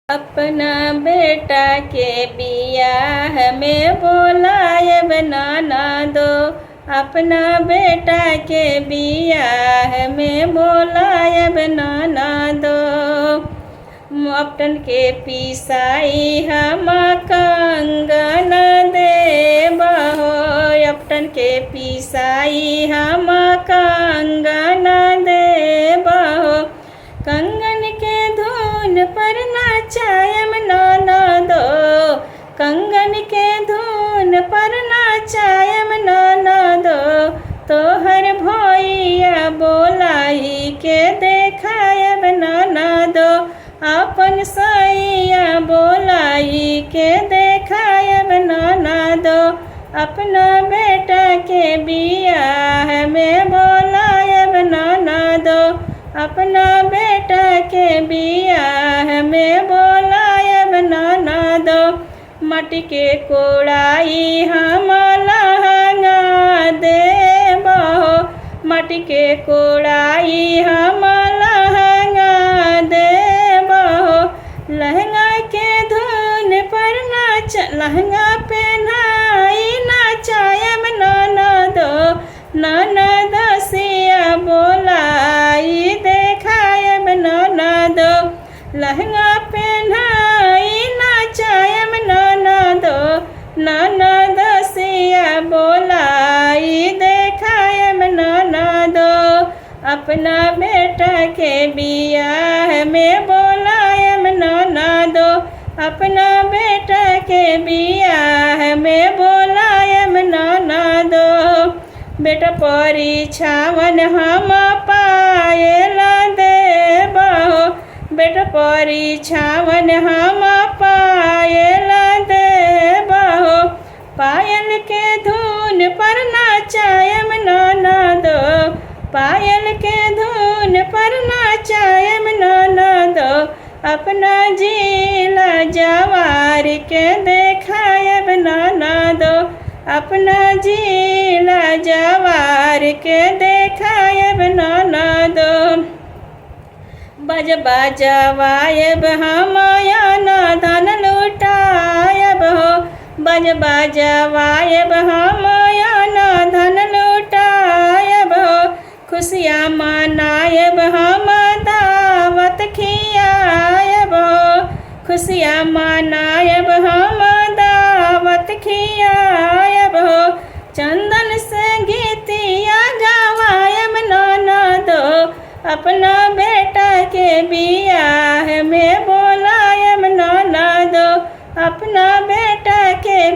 अपना बेटा के बियाह में बोलायब ननदो। अपना बेटा के बियाह में बोलायब ननदो। अपटन के पिसाई हम कंगन देबहो। अपटन के पिसाई हम कंगन देबहो। कंगन के धुन पर नाचायम ननदो। कंगन के धुन पर नाचायम ननदो। तोहर भैया बोलाई के देखायब ननदो। अपन सैया बोलाई के देखायब ननदो। अपना बेटा के बियाह में बोलायब ननदो। अपना बेटा के बियाह में बोलायब ननदो। मटी के कोड़ाई हम लहंगा देबहो। मटी के कोड़ाई हम लहंगा देबहो। लहंगा के धुन पर नाच लहंगा पहनाई नाचायब ननदो। ननद सिया बोलाई देखायब ननदो। लहंगा पहनाई नाचायब ननदो। ननद सिया बोलाई देखायब ननदो। अपना बेटा के बियाह में बोलायब ननदो। अपना बेटा के बियाह में बोलायब ननदो। बेटा परीछावन हम पायल देबहो। बेटा परीछावन हम पायल देबहो। पायल के धुन पर नाचायब ननदो। पायल के धुन पर नाचायब ननदो। अपना जिला जवार के देखायब ननदो। अपना जिला जवार के देखायब ननदो। बजबा जवायब हम याना धन लुटायब हो। बजबा जवायब हम याना धन लुटायब हो। खुशियाँ मनायब हम दावत खियायब हो। खुशियाँ मनायब हम दावत खियायब हो। चंदन से गीतिया गवायब ननदो। अपना बेटा के बियाह में बोलायब ननदो। अपना बेटा के